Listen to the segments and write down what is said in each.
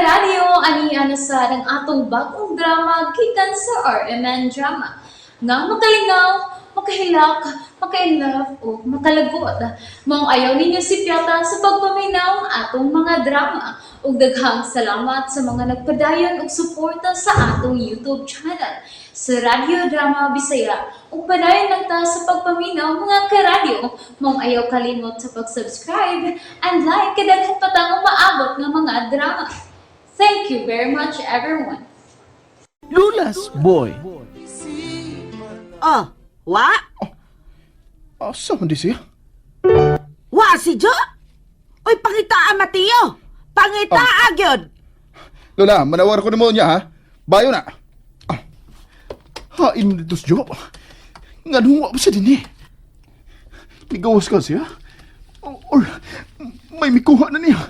karadyo, aniya na sa ng atong bagong drama gikan sa RMN Drama. Nga makalingaw, makahilak, maka-inlove, o makalagod. Maong ayaw ninyo si Piata sa pagpaminaw ang atong mga drama. Ug daghang salamat sa mga nagpadayon ug suporta sa atong YouTube channel sa Radyo Drama Bisaya. Ug padayon lang ta sa pagpaminaw mga karadyo. Maong ayaw kalimot sa pag-subscribe and like kadaghan pa tang maabot nga mga drama. Thank you very much everyone. Lula's boy. Oh, wa? Asa man di siya? Wa si Jo? Oy, pangitaan Mateo! Pangitaan gyud! Lola, manawar ko na niya ha. Bayo na. Hain mo dito si Jo. Nga nunga ba siya din eh? Ligawas ka siya? Or may mikuha na niya.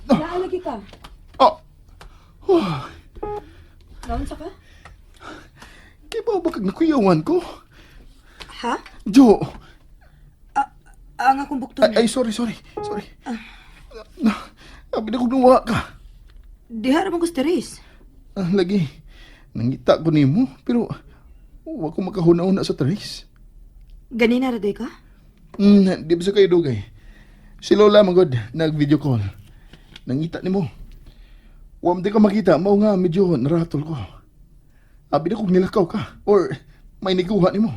Naalagi ka. Oh. Naunsa ka? Di ba bakag nakuyawan ko? Ha? Jo. Ang akong bukton. Ay, sorry. Abi na kong nuwa ka. Diha naman ko steris. Lagi. Nangita ko nimo pero wa ko makahuna-una sa trace. Ganina raday ka? Di ba sa kayo dugay? Si Lola magod, nag-video call. Nangita ni mo. Huwag di ka makita, mao nga medyo naratol ko. Abi na kung nilakaw ka, or may nikuha ni mo.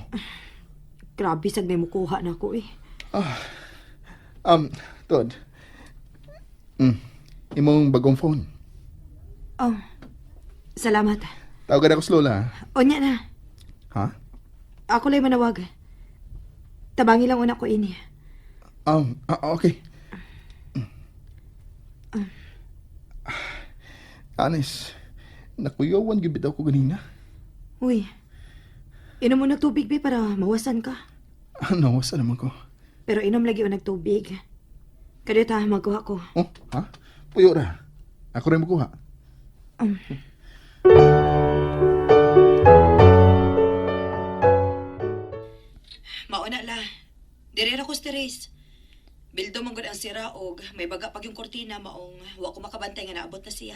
Grabe sag may mukuha na ako eh. Todd. Imong bagong phone. Oh, salamat. Tawagan ako sa Lola. O niya na. Ha? Ako lang manawag. Tabangi lang una ko ini. Okay. Honest, nakuyawan gibit ako ganina. Uy, inom mo na tubig be para mawasan ka. Nawasa naman ko. Pero inom lagi o nagtubig. Kadyo ta magkuha ko. Oh, ha? Puyo ra. Ako rin makuha. Mauna la. Dirira ko steris. Bildo man gud ang sira og may baga pag yung kortina maong wa ko makabantay nga naabot na siya.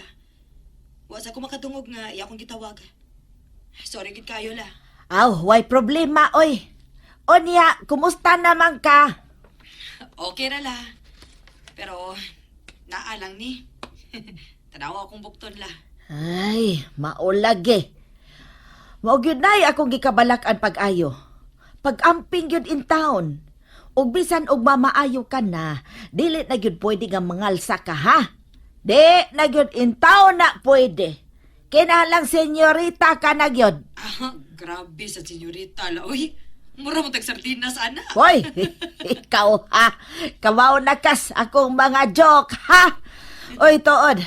Wa sa ko makadungog nga iya akong gitawag. Sorry gid kayo la. Aw, way problema, oy. Onya, kumusta naman ka? Okay ra la. Pero naa lang ni. Tanawa akong bukton la. Ay, maulagi. Mao gyud nay akong gikabalak-an pag-ayo. Pag-amping gyud in town. Ug bisan og mamaayo ka na, dili na gyud pwede nga mangalsa ka ha. Di na gyud in town na pwede. Kinahanglan senyorita ka na gyud. Grabe sa senyorita la. Uy, mura mo tag sardinas ana. Hoy, ikaw ha. Kawaw na kas akong mga joke ha. Oy, tuod.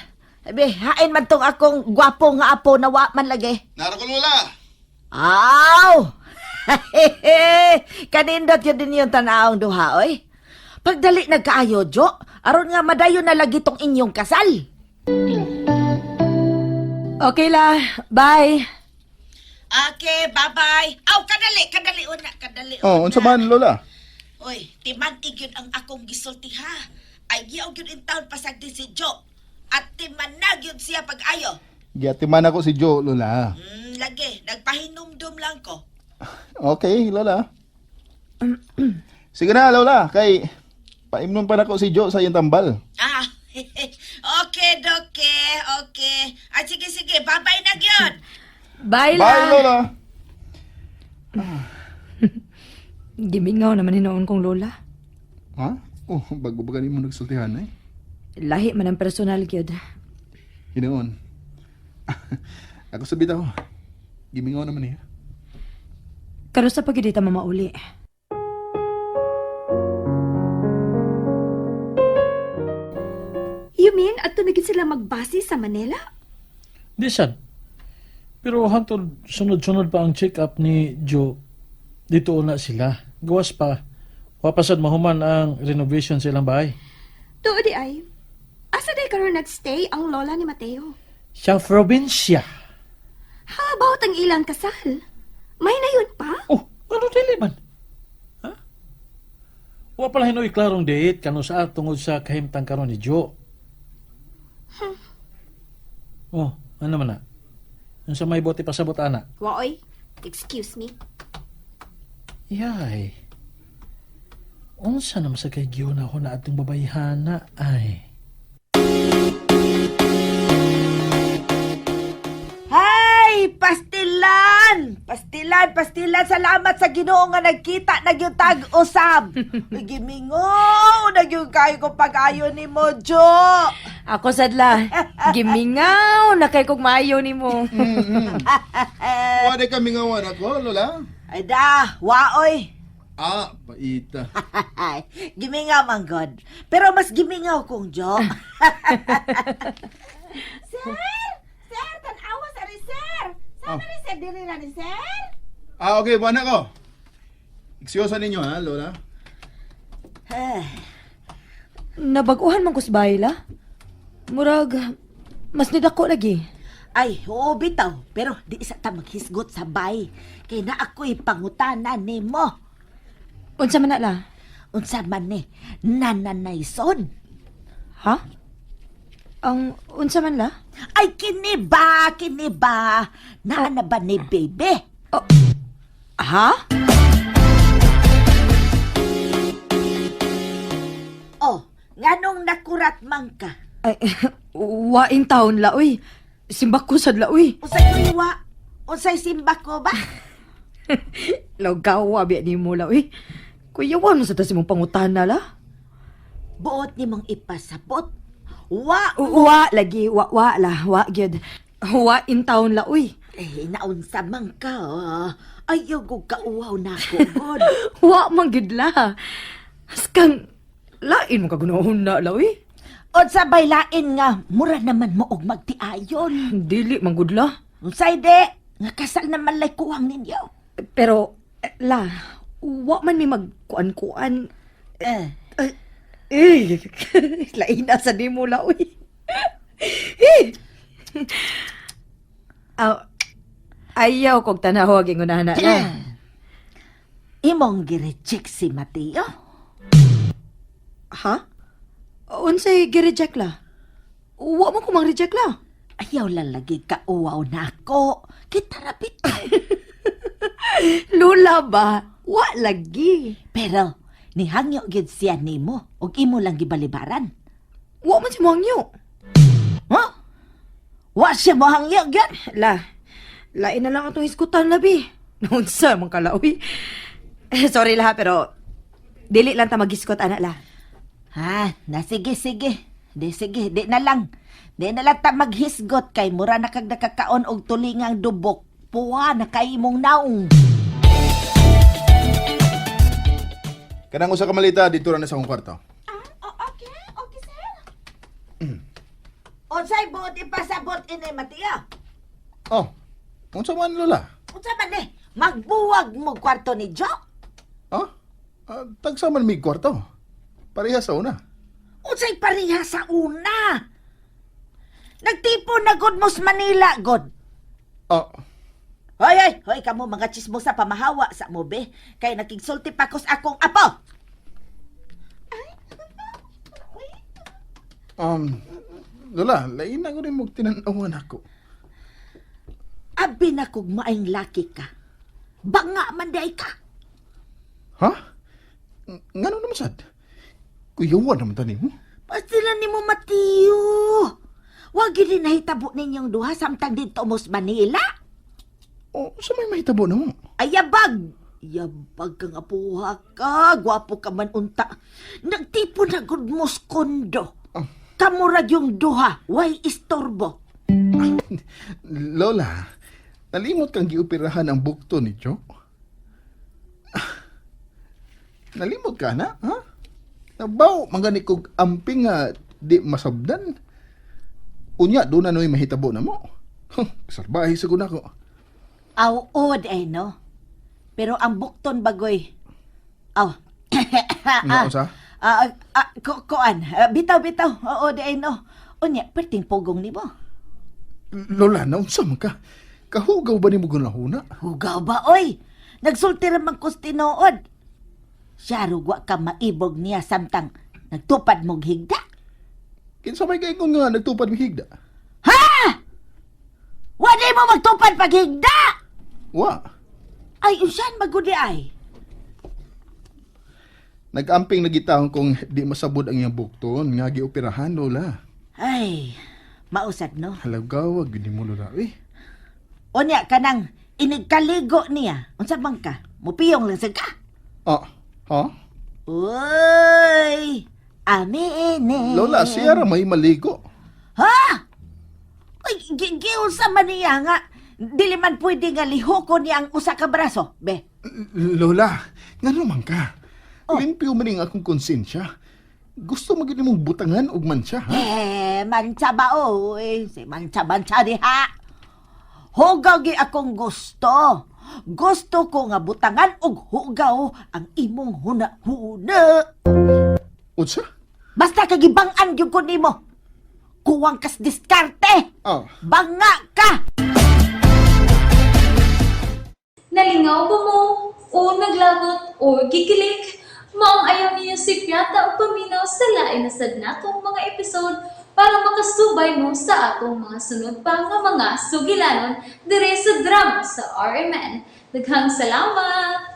Sabi, hain man tong akong gwapo nga apo na wa man lagi. Nara ko Lola! Aw! Kanindot yun din yung tanaong duha, oy. Pagdali nagkaayo, Jo, aron nga madayon na lagi tong inyong kasal. Okay la, bye. Okay, bye-bye. Aw, kadali una. Unsa man Lola? Oy, timan igyud ang akong gisulti ha. Ay giyaw gyud in town pasagdi si Jo. At timan na gyud siya pag-ayo. Giyatiman ako si Jo, Lola. Lagi, nagpahinumdum lang ko. Okay, Lola. Sige na, Lola. Kay paimnon pa na ko si Jo sa iyong tambal. Okay, doke. Okay. Ay, sige. Bye-bye na gyud. Bye Bye, la. Lola. Gimingaw naman hinoon kong lola. Ha? Oh, bago ba ganin mo nagsultihan eh? Lahi man ang personal gyud. Hinoon. Ako sabi daw. Gimingaw naman eh. Karon sa pagidita mamauli. You mean, at tumigil sila magbase sa Manila? Di sad. Pero hangtod sunod-sunod pa ang check-up ni Joe, dito na sila. Gawas pa. Wapasad mahuman ang renovation sa ilang bahay. Tuo di ay. Asa day karon nagstay ang lola ni Mateo? Sa probinsya. How about ang ilang kasal? May na yun pa? Oh, ano dili man? Ha? Wa pala hinoy klarong date kano sa tungod sa kahimtang karon ni Joe. Oh, ano man na? Yung sa may bote pasabot ana. Waoy, excuse me. Yay. Unsa naman sa kay giyon ako na atong babayhana ay. Hay! Pastilan! Pastilan! Pastilan! Salamat sa Ginoo nga nagkita na yung tag-usab. Gimingo! Nagyong kayo ko pag-ayo ni mo, Jo! Ako sadla, gimingaw na kay kog maayo nimo. Wala kami ngawan ako, Lola. Ay da! Waoy! Ah, paita. Gimingaw man God. Pero mas gimingaw kong Jo. Sir! Sir! Tanawa sa sir! Oh. ni sir? Dili na ni sir? Ah, okay, buwan ako. Iksyosa ninyo ha, Lola. Nabaguhan man ko sa bahay la. Murag, mas nidako lagi. Ay, oo bitaw. Pero di isa ta maghisgot sa bay. Kay na ako'y pangutanan ni mo. Unsa man na la? Unsa man ni? Nananayson. Ha? Ang unsa man la? Ay, kiniba, kiniba. Naana ba ni baby? Ha? Oh, nganong nakurat man ka? Ay, waing taon la uy. Simbak ko sadla uy. Unsay kuliwa? Unsay simba ko ba? Lagawa biya ni mo la uy. Kuyawan mo sa tas imong pangutana la. Buot ni mong ipasabot. Wa, Wa lagi, wa la, wa gyud. Wa in taon la uy. eh, naunsa man ka. Ayaw ko kauwaw na ko, God. Wa man gyud la. Askang lain mo kagunahon na la uy. Unsa bay lain nga, mura naman mo og magtiayon. Dili man gud la. Unsay de, nga kasal naman lay kuwang ninyo. Pero la, wa man mi magkuan-kuan. Eh, Lain na sa di mo la uy. Ayaw kog tanawag ingon na na. imong gireject si Mateo? Ha? Unsay gi-reject la? Wa mo ko mang-reject la. Ayaw lang lagi kauwaw na ako. Kita na bitaw. Lula ba? Wa lagi. Pero, nihangyo gid siya nimo ug imo lang gibalibaran. Wa man si Mangyo. Ha? Wa siya mo hangyo gyud. La, lain na lang atong iskutan labi. Unsa man kalaoy. Sorry la pero dili lang ta mag-iskot ana la. Ha, na sige. Sige, di na lang. Di na lang ta maghisgot kay mura na kag nakakaon og tulingang dubok. Puwa na kay imong naong. Kanang usa ka malita dito ra na sa akong kwarto. Okay, sir. Unsay buot ipasabot ini Mateo? Oh, unsa man, Lola? Unsa man ni? Magbuwag mo kwarto ni Jo? Ah? Tagsa man mig kwarto. Pareha sa una. Unsay pareha sa una? Nagtipon na gud mo sa Manila, God. Ah, Hoy, kamo mga chismosa pamahawa sa mo, be. Kay nakigsulti pa ko sa akong apo. Lola, lain na ko rin mong tinanawan ako. Abi na kog maayong laki ka. Banga man day ka. Ha? Ngano naman sad? Kuyawan naman tani mo. Pastilan ni mo, Mateo. Wag yun nahitabo ninyong duha samtang dito mo sa Manila. Oh, sa may mahitabo na mo? Ayabag! Yabag kang apuha ka. Gwapo ka man unta. Nagtipo na gud mo sa kondo. Kamurag yung duha. Way istorbo. Lola, nalimot kang gioperahan ang bukto ni Jo? Nalimot ka na, ha? Nabaw, mangani kog amping nga di masabdan. Unya, doon na no'y mahitabo na mo. Sarbahi sa guna ko. Aw-od no? Pero ang bukton bagoy. Aw. Nga usa? Kuan. Bitaw. Oo, no? Unya, perting pogong ni mo. Lola, naunsa man ka? Kahugaw ba ni mo gunahuna? Hugaw ba, oy? Nagsulti ramang kustinood. Siya rugwa ka maibog niya samtang nagtupad mong higda. Kinsa may kaingon nga nagtupad mi higda? Ha? mo magtupad paghigda! Wa. Ay, unsan magudi ay? Nag-amping nagitahon kung di masabod ang iyang bukton nga gioperahan, Lola. Ay, mausad no? Halagaw, gini mo, Lola. Unya ka nang inigkaligo niya. Unsa man ka? Mupiyong lang sa ka. Ha? Uy! Amine! Lola, siya ra may maligo. Ha? Ay, giunsa man niya nga. Dili man pwede nga lihoko niya ang usa ka braso, be. Lola, nga naman ka. Oh. Limpyo man ang akong konsensya. Gusto magiging mong butangan og mansya, ha? Mansa ba oy? Si mansa diha. Hugaw gi akong gusto. Gusto ko nga butangan og hugaw ang imong huna-huna. Unsa? Basta kagibang-an gyud ko nimo. Kuwang kas diskarte. Banga ka. Nalingaw ba mo? O naglagot? O gikilik? Maong ayaw niya si Piata o paminaw sa lain na sad natong mga episode para makasubay mo sa atong mga sunod pa nga mga sugilanon dire sa drama sa RMN. Daghang salamat!